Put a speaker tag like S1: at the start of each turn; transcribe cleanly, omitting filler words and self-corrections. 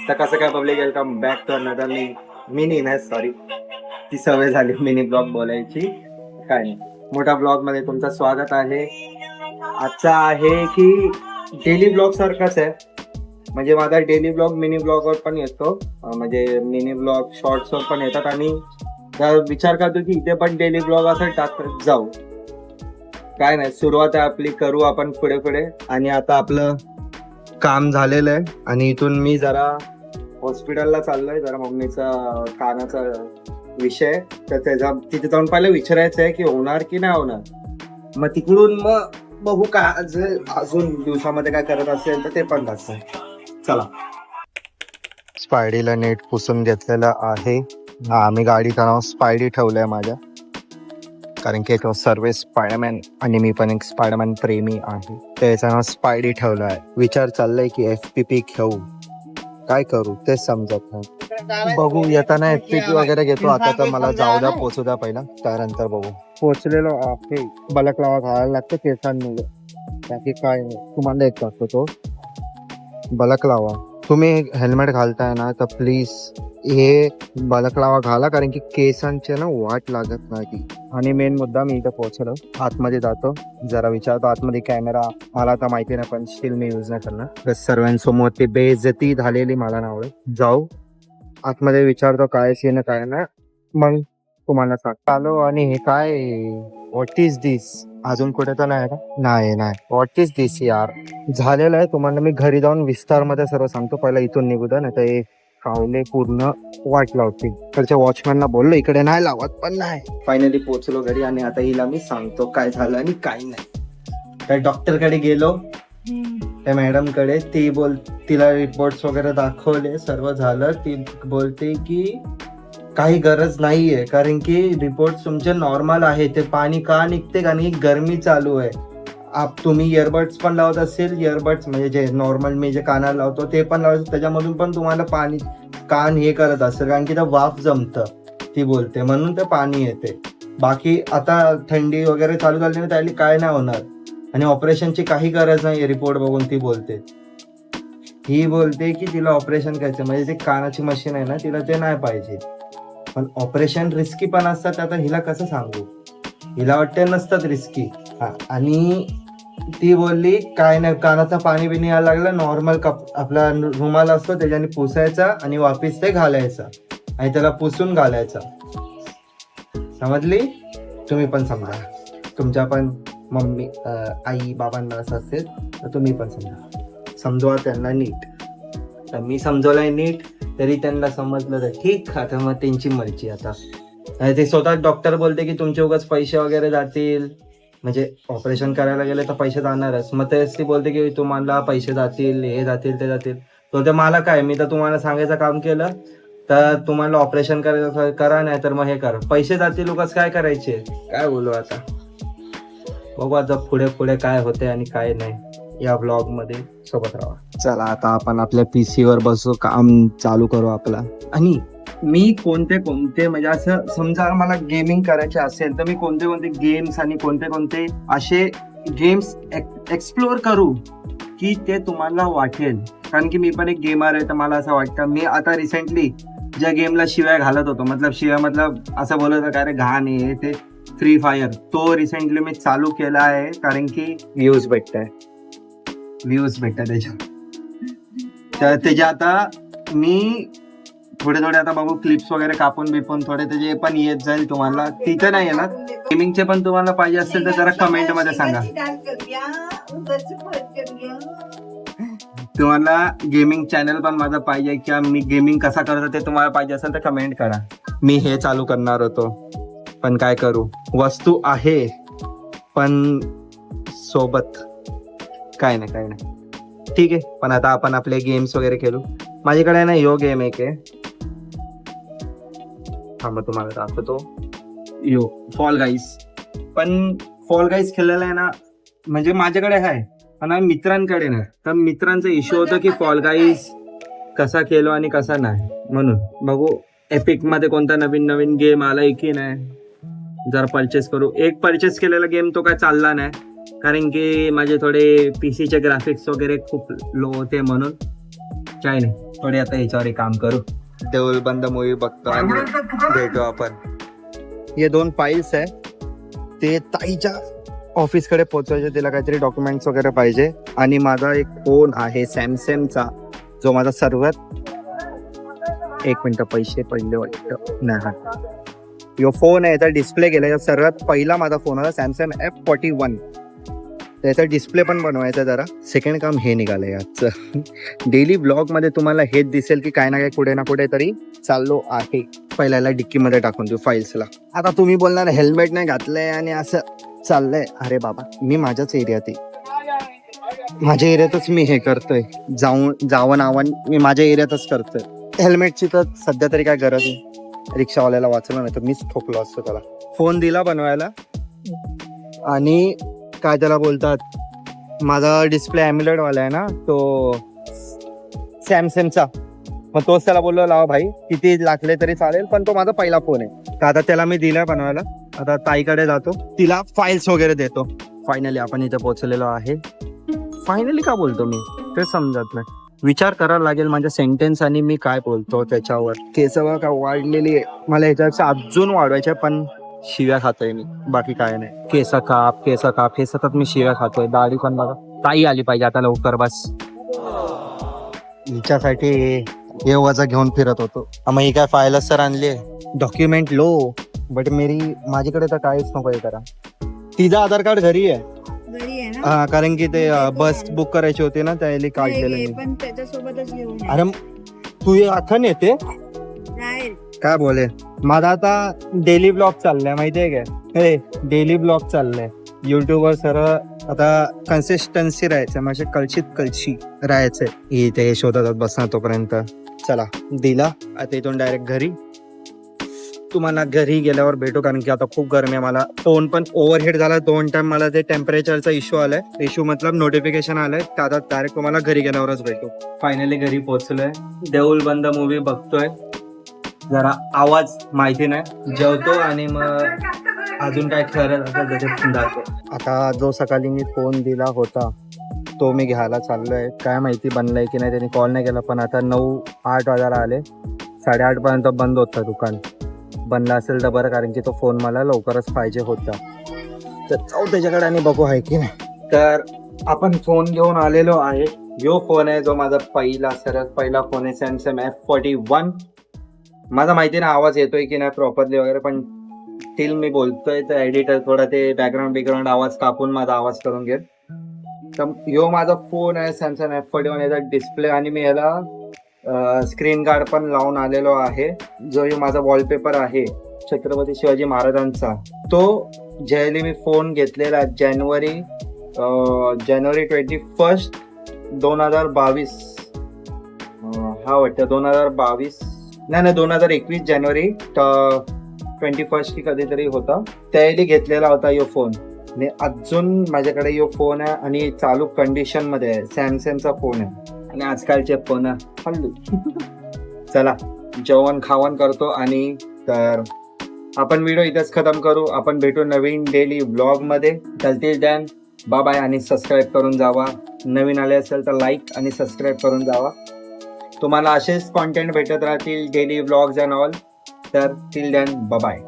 S1: तर कसं काय public, welcome back to another mini नाही सॉरी, ती सवय झाली मिनी ब्लॉग बोलायची. काय नाही, मोठ्या ब्लॉग मध्ये तुमचं स्वागत आहे. आजचा आहे की डेली ब्लॉग सारखाच आहे. म्हणजे माझा डेली ब्लॉग मिनी ब्लॉगवर पण येतो, म्हणजे मिनी ब्लॉग शॉर्ट्सवर पण येतात. आणि विचार करतो की इथे पण डेली ब्लॉग असं टाकत जाऊ. काय नाही, सुरुवात आहे आपली, करू आपण पुढे पुढे. आणि आता आपलं काम झालेलं आहे आणि इथून मी जरा हॉस्पिटलला चाललोय. जरा मम्मीचा कानाचा विषय, तर त्याचा तिथे जाऊन पहिले विचारायचं आहे की होणार की नाही होणार. मग तिकडून मग बघू काय अजून दिवसामध्ये काय करत असेल तर ते पण दाखव. चला. स्पायडीला नीट पुसून घेतलेलं आहे. आम्ही गाडीचं नाव स्पायडी ठेवलंय माझ्या, कारण की तो सर्व स्पायडरमॅन आणि मी पण एक स्पायडरमॅन प्रेमी आहे. त्याचं नाव स्पायडी ठेवलं आहे. विचार चाललाय की FPP घेऊ, काय करू तेच समजत नाही. बघू, येताना FPP वगैरे घेतो. आता तर मला जाऊ द्या, पोचू द्या पहिला, त्यानंतर बघू. पोचलेलो आहे. बलकलावा घालायला लागतं केसांमुळे, बाकी काय नाही. तुम्हाला एक दाखवतो बलकलावा. तुम्ही हेल्मेट घालताय ना तर प्लीज हे बलकलावा घाला, कारण की केसांचे ना वाट लागत नाही. आणि मेन मुद्दा, मी इथं पोहोचलो, आतमध्ये जातो, जरा विचारतो आतमध्ये कॅमेरा. मला तर माहिती नाही, पण स्टील मी यूज नाही करणार. सर्वांसमोर ती बेइज्जती झालेली मला नाही आवडत. जाऊ आतमध्ये, विचारतो काय सीन काय ना, मग तुम्हाला सांग आलो. आणि हे काय, व्हॉट इज दिस? अजून कुठे तर नाही का? नाही, व्हॉट इज दिस यार. झालेलं आहे. तुम्हाला मी घरी जाऊन विस्तार मध्ये सर्व सांगतो. पहिला इथून निघू द्या, नाही तर कावले पूर्ण वाट लावतील. त्याच्या वॉचमॅनला बोललो इकडे नाही लावत, पण नाही. फायनली पोहोचलो घरी आणि आता हिला मी सांगतो काय झालं आणि काय नाही. त्या डॉक्टर कडे गेलो, त्या मॅडम कडे. ती तिला रिपोर्ट्स वगैरे दाखवले, सर्व झालं. ती बोलते की काही गरज नाहीये, कारण की रिपोर्ट तुमचे नॉर्मल आहे. ते पाणी का निघते, कारण की गरमी चालू आहे. तुम्ही इयरबड्स पण लावत असेल, इयरबड्स म्हणजे जे नॉर्मल मी जे कानाला लावतो ते पण लावतो, त्याच्यामधून पण तुम्हाला पाणी कान हे करत असेल, कारण की ते वाफ जमतं, ती बोलते, म्हणून ते पाणी येते. बाकी आता थंडी वगैरे चालू झाली ना, त्याला काय नाही होणार. आणि ऑपरेशनची काही गरज नाही, रिपोर्ट बघून ती बोलते. ही बोलते की तिला ऑपरेशन करायचं, म्हणजे जे कानाची मशीन आहे ना, तिला ते नाही पाहिजे. पण ऑपरेशन रिस्की पण असतात. आता हिला कसं सांगू, हिला वाटते नसतात रिस्की. आणि ती बोलली काय नाही, कानाचं पाणी बिणी यायला लागलं, नॉर्मल आपला रुमाल असतो त्याच्याने पुसायचा आणि वापिस ते घालायचा आणि त्याला पुसून घालायचा. समजली? तुम्ही पण समजा, तुमच्या पण मम्मी आई बाबांना असं असेल तर तुम्ही पण समजवा त्यांना नीट. तर मी समजवलंय नीट, तरी त्यांना समजलं तर ठीक. आता मग त्यांची मर्जी. आता ते स्वतः डॉक्टर बोलते की तुमचे उगाच पैसे वगैरे जातील, म्हणजे ऑपरेशन करायला गेले तर पैसे जाणारच. मग तेच ती बोलते की तुम्हाला पैसे जातील, हे जातील ते जातील. तर ते मला काय, मी तर तुम्हाला सांगायचं काम केलं, तर तुम्हाला ऑपरेशन करायचं करा, नाही तर मग हे करा. पैसे जातील उगाच, काय करायचे, काय बोलू आता. बघू आता पुढे पुढे काय होते आणि काय नाही. या ब्लॉग मध्ये सोबत राहा. चला, आता आपण आपल्या PC वर बसू, काम चालू करू आपला. आणि मी कोणते म्हणजे असं समजा मला गेमिंग करायचे असेल तर मी कोणते गेम्स आणि कोणते असे गेम्स एक्सप्लोअर करू की ते तुम्हाला वाटेल. कारण की मी पण एक गेमर आहे, तर मला असं वाटतं. मी आता रिसेंटली ज्या गेमला शिवाय घालत होतो, मतलब असं बोलत होतं काय रे घाण आहे ते, फ्री फायर, तो रिसेंटली मी चालू केला आहे, कारण की व्ह्यूज भेटतात त्याच्या. आता मी थोडे आता बघू, क्लिप्स वगैरे कापून बिपून थोडे त्याचे पण येत जाईल तुम्हाला. तिथे नाही येणार. गेमिंगचे पण तुम्हाला पाहिजे असेल तर जरा कमेंट मध्ये सांगा. तुम्हाला गेमिंग चॅनल पण माझा पाहिजे किंवा मी गेमिंग कसा करतो ते तुम्हाला पाहिजे असेल तर कमेंट करा. मी हे चालू करणार होतो, पण काय करू, वस्तू आहे पण सोबत काय नाही. ठीक आहे, पण आता आपण आपले गेम्स वगैरे खेळू. माझ्याकडे ना यो गेम एक आहे, थांबा तुम्हाला दाखवतो. यो फॉल गाईज. पण फॉल गाईज खेळलेला आहे ना, म्हणजे माझ्याकडे आहे पण मित्रांकडे नाही. तर मित्रांचा इश्यू होता की फॉल गाईज कसा खेळलो आणि कसा नाही. म्हणून बघू एपिक मध्ये कोणता नवीन गेम आला की नाही, जर परचेस करू. एक परचेस केलेला गेम तो काय चालला नाही, कारण की माझे थोडे PC चे ग्राफिक्स वगैरे खूप लो होते, म्हणून काय नाही, थोडे आता ह्याच्यावर काम करू. देऊळ बंद मूवी बघतो आणि भेटू आपण. हे 2 फाईल्स आहे, ते ताईच्या ऑफिसकडे पोहोचवायचे. तिला काहीतरी डॉक्युमेंट्स वगैरे पाहिजे. आणि माझा एक फोन आहे सॅमसंगचा, जो माझा सर्वात 1 मिनिट पैसे पडले वाटतं नाही. हा यो फोन आहे, याचा डिस्प्ले गेला. सर्वात पहिला माझा फोन होता सॅमसंग F41. त्याचा डिस्प्ले पण बनवायचा जरा. सेकंड काम हे निघालं याचं. डेली ब्लॉगमध्ये तुम्हाला हेच दिसेल की काय ना काय कुठे ना कुठे तरी चाललो आहे. पहिल्याला डिक्कीमध्ये टाकून देऊ फाईल्सला. आता तुम्ही बोलणार हेल्मेट नाही घातलंय आणि असं चाललंय. अरे बाबा, मी माझ्याच एरियात आहे, माझ्या एरियातच मी हे करतोय. जावं नावं मी माझ्या एरियातच करतोय. हेल्मेटची तर सध्या तरी काय गरज नाही. रिक्षावाल्याला वाचलं नाही तर मीच ठोकलो असतो त्याला. फोन दिला बनवायला आणि काय त्याला बोलतात, माझा डिस्प्ले ॲम्युलेटवाला आहे ना तो सॅमसंगचा. मग तोच त्याला बोललो लावा भाई, किती लागले तरी चालेल, पण तो माझा पहिला फोन आहे. तर आता त्याला मी दिला बनवायला. आता ताईकडे जातो, तिला फाईल्स वगैरे देतो. फायनली आपण इथे पोहोचलेलो आहे. फायनली का बोलतो मी ते समजत नाही. विचार करायला लागेल माझ्या सेंटेन्स आणि मी काय बोलतो त्याच्यावर. केस का वाढलेली आहे, मला ह्याच्यापेक्षा अजून वाढवायचे, पण शिव्या खातोय मी, बाकी काय नाही. केस काप हे सतत मी शिव्या खातोय. दाढी पण बघा. ताई आली पाहिजे आता लवकर बस. हिच्यासाठी हे वजा घेऊन फिरत होतो. मग ही काय फायलच तर आणली, डॉक्युमेंट लो, बट माझ्याकडे तर काहीच नको हे करा. तिचं आधार कार्ड घरी आहे. हा, कारण की ते बस बुक करायची होती ना, त्याला काढलेलं.
S2: पण त्याच्यासोबतच घेऊन ये.
S1: अरे तू हे आखण येते
S2: नाही
S1: काय बोले. माझा आता डेली ब्लॉग चाललाय माहितीये काय. हे डेली ब्लॉग चाललाय युट्यूबवर. सर्व आता कन्सिस्टन्सी राहायचं, म्हणजे कळशी राहायचंय. इथे शोधत बसणार तोपर्यंत. चला दिला आता, इथून डायरेक्ट घरी. तुम्हाला घरी गेल्यावर भेटू, कारण की आता खूप गरमी आहे. मला फोन पण ओव्हरहीट झाला 2 टाइम. मला ते टेम्परेचरचा इश्यू आलाय. इश्यू मतलब नोटिफिकेशन आलंय. आता डायरेक्ट तुम्हाला घरी गेल्यावरच भेटू. फायनली घरी पोहोचलोय. देऊळ बंद मूवी बघतोय. जरा आवाज माहिती नाही, जेवतो आणि मग अजून काय ठरत असेल जातो. आता जो सकाळी मी फोन दिला होता तो मी घ्यायला चाललोय. काय माहिती बनलाय की नाही, त्यांनी कॉल नाही केला. पण आता 9-8 वाजायला आले. 8:30 पर्यंत बंद होतं दुकान. बनला असेल तर बरं, कारण की तो फोन मला लवकरच पाहिजे होता. तर जाऊ त्याच्याकडे आणि बघू आहे की नाही. तर आपण फोन घेऊन आलेलो आहे. यो फोन आहे जो माझा सर्वात पहिला फोन आहे, सॅमसंग F41. माझा माहिती ना आवाज येतोय की नाही प्रॉपरली वगैरे, पण स्टील मी बोलतोय. तर एडिटर थोडा ते बॅकग्राऊंड आवाज कापून माझा आवाज करून घेत. तर यो माझा फोन आहे सॅमसंग F41. याचा डिस्प्ले आणि मी याला स्क्रीन गार्ड पण लावून आलेलो आहे. जो माझा वॉलपेपर आहे छत्रपती शिवाजी महाराजांचा, तो ज्यावेळी मी फोन घेतलेला जानेवारी 21 2022. हा वाटतं 2022 नाही 2021 जानेवारी 21 की कधीतरी होता. त्यावेळी घेतलेला होता यो फोन. आणि अजून माझ्याकडे यो फोन आहे आणि चालू कंडिशन मध्ये आहे. सॅमसंगचा फोन आहे आणि आजकालचे फोन हल्लू. चला जेवण खावण करतो आणि तर आपण व्हिडिओ इथेच खतम करू. आपण भेटू नवीन डेली ब्लॉग मध्ये. चलतील द्यान बाय बाय आणि सबस्क्राईब करून जावा. नवीन आले असेल तर लाईक आणि सबस्क्राईब करून जावा. तुम्हाला असेच कॉन्टेंट भेटत राहतील डेली ब्लॉग्स अँड ऑल. तर टिल देन बाय बाय.